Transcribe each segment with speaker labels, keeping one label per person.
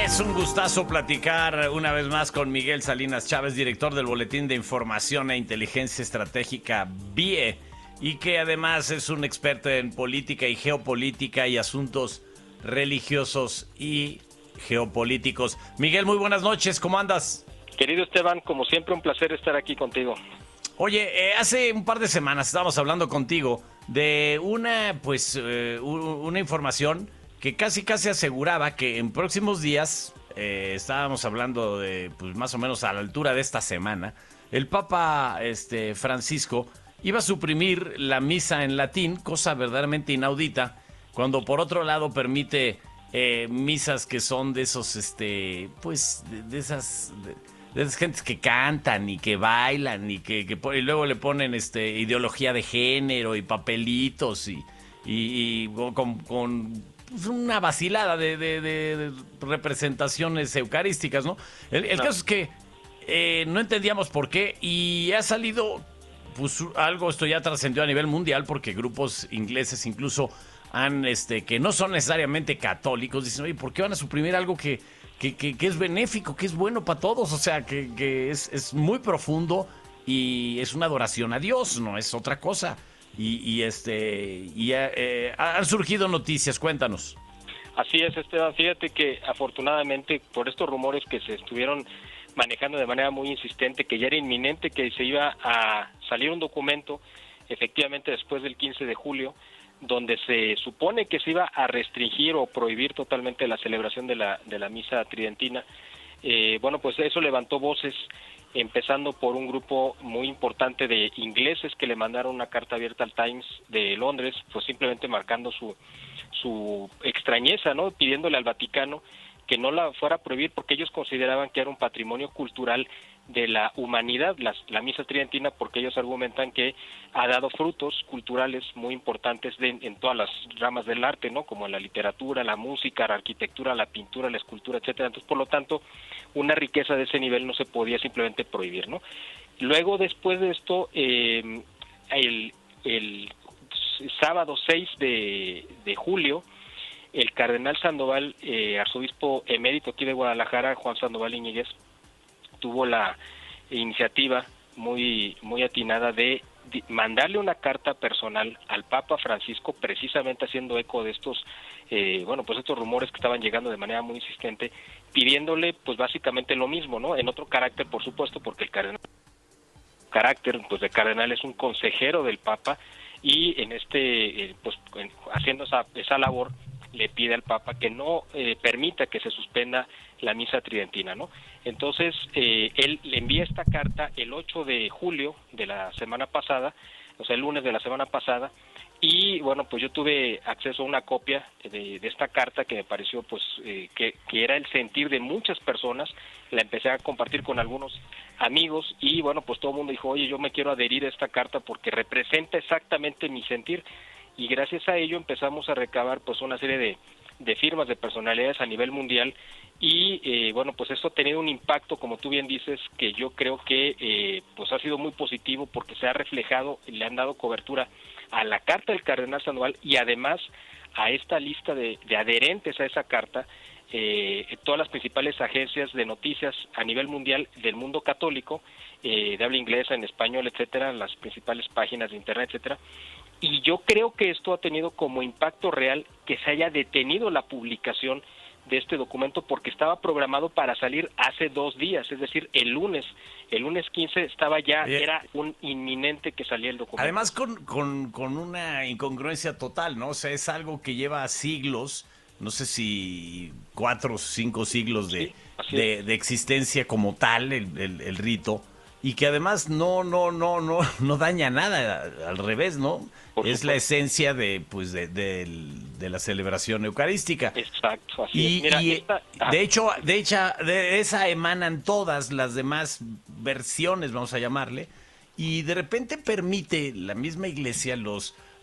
Speaker 1: Es un gustazo platicar una vez más con Miguel Salinas Chávez, director del Boletín de Información e Inteligencia Estratégica BIE, y que además es un experto en política y geopolítica y asuntos religiosos y geopolíticos. Miguel, muy buenas noches, ¿cómo andas?
Speaker 2: Querido Esteban, como siempre un placer estar aquí contigo.
Speaker 1: Oye, hace un par de semanas estábamos hablando contigo de una información que casi aseguraba que en próximos días, estábamos hablando de pues más o menos a la altura de esta semana, el Papa Francisco iba a suprimir la misa en latín, cosa verdaderamente inaudita, cuando por otro lado permite misas que son de esos, de esas gentes que cantan y que bailan y luego le ponen ideología de género y papelitos y con pues, una vacilada de representaciones eucarísticas, ¿no? El caso es que no entendíamos por qué y ha salido pues algo, esto ya trascendió a nivel mundial porque grupos ingleses incluso han, que no son necesariamente católicos, dicen, oye, ¿por qué van a suprimir algo que es benéfico, que es bueno para todos? O sea, que es muy profundo y es una adoración a Dios, no es otra cosa. Han surgido noticias, cuéntanos.
Speaker 2: Así es, Esteban. Fíjate que afortunadamente por estos rumores que se estuvieron manejando de manera muy insistente, que ya era inminente que se iba a salir un documento, efectivamente después del 15 de julio, donde se supone que se iba a restringir o prohibir totalmente la celebración de la misa tridentina. Bueno, pues eso levantó voces, empezando por un grupo muy importante de ingleses que le mandaron una carta abierta al Times de Londres, pues simplemente marcando su extrañeza, ¿no? Pidiéndole al Vaticano que no la fuera a prohibir porque ellos consideraban que era un patrimonio cultural de la humanidad, la misa tridentina, porque ellos argumentan que ha dado frutos culturales muy importantes en todas las ramas del arte, ¿no? Como la literatura, la música, la arquitectura, la pintura, la escultura, etcétera. Entonces, por lo tanto, una riqueza de ese nivel no se podía simplemente prohibir, ¿no? Luego, después de esto, el sábado 6 de julio, el cardenal Sandoval, arzobispo emérito aquí de Guadalajara, Juan Sandoval Iñiguez, tuvo la iniciativa muy atinada de mandarle una carta personal al Papa Francisco, precisamente haciendo eco de estos estos rumores que estaban llegando de manera muy insistente, pidiéndole pues básicamente lo mismo, ¿no? En otro carácter, por supuesto, porque el cardenal de cardenal es un consejero del Papa, y en haciendo esa labor le pide al Papa que no permita que se suspenda la misa tridentina, ¿no? Entonces, él le envía esta carta el 8 de julio de la semana pasada, o sea, el lunes de la semana pasada, y bueno, pues yo tuve acceso a una copia de esta carta que me pareció pues que era el sentir de muchas personas. La empecé a compartir con algunos amigos y bueno, pues todo el mundo dijo, oye, yo me quiero adherir a esta carta porque representa exactamente mi sentir, y gracias a ello empezamos a recabar pues una serie de firmas de personalidades a nivel mundial y bueno, pues esto ha tenido un impacto, como tú bien dices, que yo creo que pues ha sido muy positivo porque se ha reflejado, le han dado cobertura a la carta del cardenal Sandoval y además a esta lista de adherentes a esa carta, todas las principales agencias de noticias a nivel mundial del mundo católico, de habla inglesa, en español, etcétera, las principales páginas de internet, etcétera. Y yo creo que esto ha tenido como impacto real que se haya detenido la publicación de este documento porque estaba programado para salir hace 2 días, es decir, el lunes 15 estaba ya, era un inminente que salía el documento.
Speaker 1: Además con una incongruencia total, ¿no? O sea, es algo que lleva siglos, no sé si 4 o 5 siglos de existencia como tal, el rito, y que además no daña nada, al revés, ¿no? Es la esencia de la celebración eucarística.
Speaker 2: Exacto, así
Speaker 1: es.
Speaker 2: Mira,
Speaker 1: de esa emanan todas las demás versiones, vamos a llamarle, y de repente permite la misma iglesia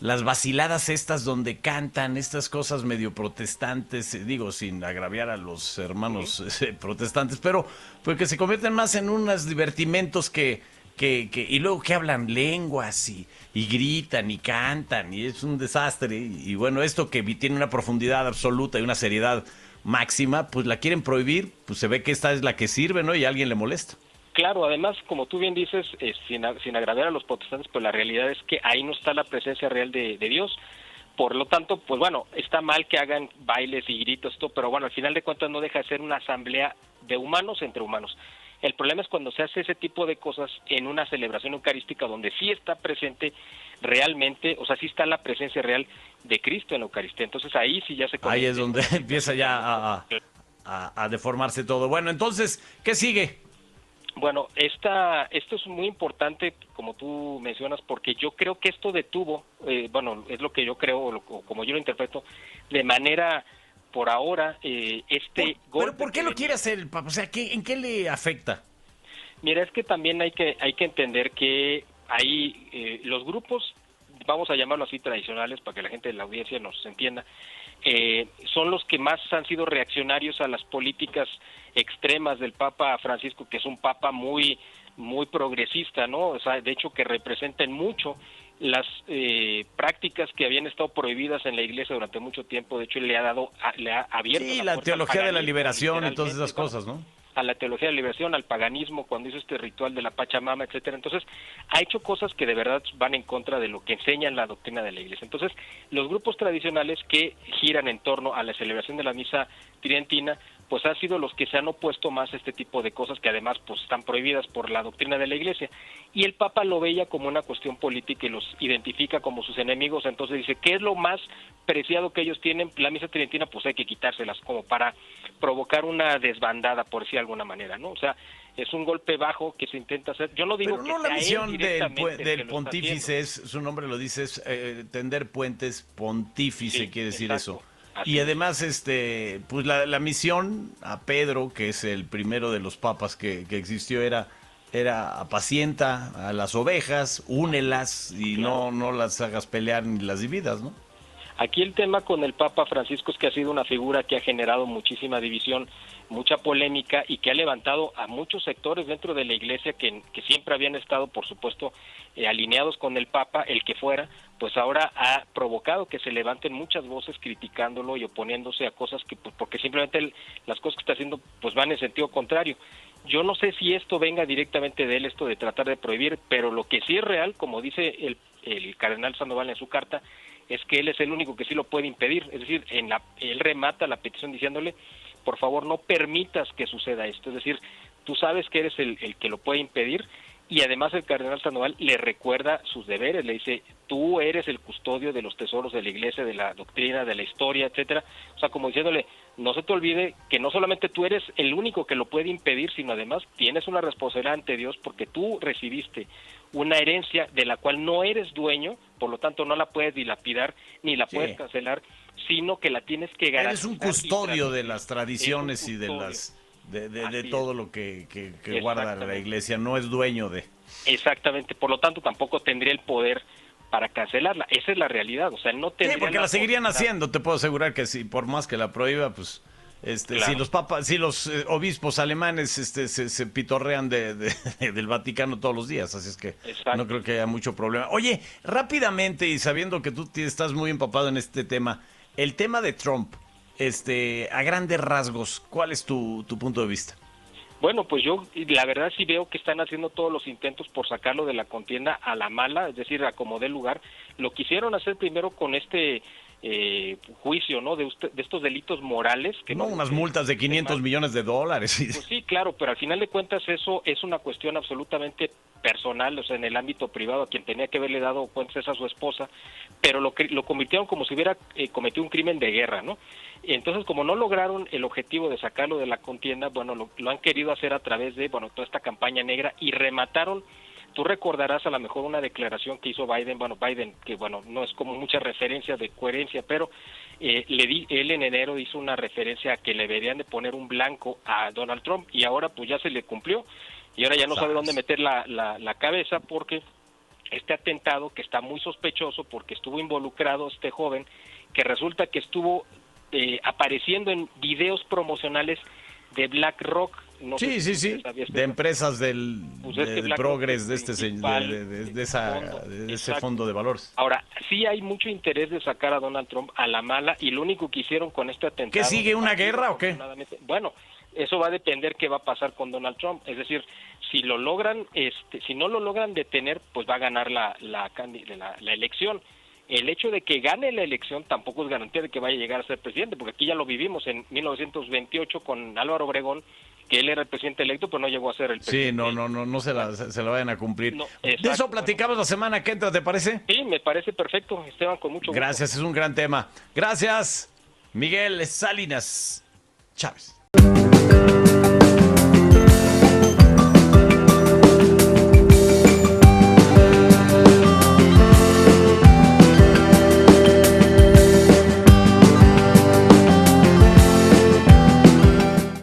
Speaker 1: las vaciladas estas donde cantan estas cosas medio protestantes, digo, sin agraviar a los hermanos protestantes, pero pues que se convierten más en unos divertimentos y luego que hablan lenguas y gritan y cantan y es un desastre. Y bueno, esto que tiene una profundidad absoluta y una seriedad máxima, pues la quieren prohibir, pues se ve que esta es la que sirve, ¿no? Y a alguien le molesta.
Speaker 2: Claro, además, como tú bien dices, sin agraviar a los protestantes, pues la realidad es que ahí no está la presencia real de Dios. Por lo tanto, pues bueno, está mal que hagan bailes y gritos, todo, pero bueno, al final de cuentas no deja de ser una asamblea de humanos entre humanos. El problema es cuando se hace ese tipo de cosas en una celebración eucarística donde sí está presente realmente, o sea, sí está la presencia real de Cristo en la Eucaristía. Entonces ahí sí ya se comete.
Speaker 1: Ahí es donde empieza ya a deformarse todo. Bueno, entonces, ¿qué sigue?
Speaker 2: Bueno, esto es muy importante, como tú mencionas, porque yo creo que esto detuvo, bueno, es lo que yo creo, o como yo lo interpreto, de manera, por ahora, golpe.
Speaker 1: ¿Pero por qué lo quiere hacer el Papa? O sea, ¿en qué le afecta?
Speaker 2: Mira, es que también hay que entender que hay los grupos, vamos a llamarlo así, tradicionales, para que la gente de la audiencia nos entienda, son los que más han sido reaccionarios a las políticas extremas del Papa Francisco, que es un Papa muy progresista, ¿no? O sea, de hecho que representan mucho las prácticas que habían estado prohibidas en la Iglesia durante mucho tiempo. De hecho, le ha abierto
Speaker 1: la teología de la liberación y todas esas cosas, ¿no?
Speaker 2: A la teología de la liberación, al paganismo, cuando hizo este ritual de la Pachamama, etcétera. Entonces, ha hecho cosas que de verdad van en contra de lo que enseña la doctrina de la Iglesia. Entonces, los grupos tradicionales que giran en torno a la celebración de la misa tridentina, pues han sido los que se han opuesto más a este tipo de cosas que además pues están prohibidas por la doctrina de la Iglesia. Y el Papa lo veía como una cuestión política y los identifica como sus enemigos. Entonces dice, ¿qué es lo más preciado que ellos tienen? La misa tridentina, pues hay que quitárselas, como para provocar una desbandada, por decir de alguna manera, ¿no? O sea, es un golpe bajo que se intenta hacer. Yo no digo
Speaker 1: pero
Speaker 2: que
Speaker 1: no, la misión del
Speaker 2: pontífice
Speaker 1: es, su nombre lo dice, es tender puentes, pontífice, sí, quiere decir
Speaker 2: exacto.
Speaker 1: eso. Y además, pues la misión a Pedro, que es el primero de los papas que existió, era apacienta a las ovejas, únelas y claro, no las hagas pelear ni las dividas, ¿no?
Speaker 2: Aquí el tema con el Papa Francisco es que ha sido una figura que ha generado muchísima división, mucha polémica y que ha levantado a muchos sectores dentro de la Iglesia que siempre habían estado, por supuesto, alineados con el Papa, el que fuera, pues ahora ha provocado que se levanten muchas voces criticándolo y oponiéndose a cosas que, pues, porque simplemente las cosas que está haciendo pues van en sentido contrario. Yo no sé si esto venga directamente de él, esto de tratar de prohibir, pero lo que sí es real, como dice el cardenal Sandoval en su carta, es que él es el único que sí lo puede impedir. Es decir, él remata la petición diciéndole, por favor, no permitas que suceda esto. Es decir, tú sabes que eres el que lo puede impedir, y además el cardenal Sandoval le recuerda sus deberes, le dice, tú eres el custodio de los tesoros de la Iglesia, de la doctrina, de la historia, etcétera. O sea, como diciéndole, no se te olvide que no solamente tú eres el único que lo puede impedir, sino además tienes una responsabilidad ante Dios porque tú recibiste una herencia de la cual no eres dueño, por lo tanto no la puedes dilapidar ni la puedes cancelar, sino que la tienes que garantizar.
Speaker 1: Eres un custodio de las tradiciones y de las de todo lo que guarda la Iglesia, no es dueño de.
Speaker 2: Exactamente, por lo tanto tampoco tendría el poder para cancelarla. Esa es la realidad, o sea, no tendría.
Speaker 1: Sí, porque la seguirían haciendo, te puedo asegurar que si por más que la prohíba, pues claro, si los obispos alemanes se pitorrean del Vaticano todos los días, así es que no creo que haya mucho problema. Oye, rápidamente y sabiendo que tú estás muy empapado en este tema, el tema de Trump, a grandes rasgos, ¿cuál es tu punto de vista?
Speaker 2: Bueno, pues yo la verdad sí veo que están haciendo todos los intentos por sacarlo de la contienda a la mala, es decir, a como dé lugar. Lo quisieron hacer primero con juicio, ¿no? De estos delitos morales. Que
Speaker 1: no, unas multas de 500 millones de dólares.
Speaker 2: Pues sí, claro, pero al final de cuentas eso es una cuestión absolutamente personal, o sea, en el ámbito privado, a quien tenía que haberle dado cuentas es a su esposa, pero lo convirtieron como si hubiera cometido un crimen de guerra, ¿no? Entonces, como no lograron el objetivo de sacarlo de la contienda, bueno, lo han querido hacer a través de, bueno, toda esta campaña negra y remataron. Tú recordarás a lo mejor una declaración que hizo Biden, que bueno, no es como mucha referencia de coherencia, pero él en enero hizo una referencia a que le deberían de poner un blanco a Donald Trump y ahora pues ya se le cumplió y ahora ya no sabe dónde meter la cabeza porque este atentado que está muy sospechoso porque estuvo involucrado este joven que resulta que estuvo apareciendo en videos promocionales de BlackRock, no
Speaker 1: Sí,
Speaker 2: sé
Speaker 1: sí,
Speaker 2: si
Speaker 1: sí,
Speaker 2: usted sabía
Speaker 1: de empresas del
Speaker 2: BlackRock
Speaker 1: Progress,
Speaker 2: es
Speaker 1: de
Speaker 2: principal
Speaker 1: de ese
Speaker 2: exacto.
Speaker 1: fondo de valores.
Speaker 2: Ahora, sí hay mucho interés de sacar a Donald Trump a la mala, y lo único que hicieron con este
Speaker 1: ¿Qué
Speaker 2: atentado...
Speaker 1: sigue, una guerra o qué?
Speaker 2: Bueno, eso va a depender qué va a pasar con Donald Trump. Es decir, si lo logran, si no lo logran detener, pues va a ganar la elección. El hecho de que gane la elección tampoco es garantía de que vaya a llegar a ser presidente, porque aquí ya lo vivimos en 1928 con Álvaro Obregón, que él era el presidente electo, pero no llegó a ser el presidente.
Speaker 1: Sí, no se la vayan a cumplir.
Speaker 2: No,
Speaker 1: De
Speaker 2: exacto,
Speaker 1: eso platicamos la semana que entra, ¿te parece?
Speaker 2: Sí, me parece perfecto, Esteban, con mucho gusto.
Speaker 1: Gracias, es un gran tema. Gracias, Miguel Salinas Chávez.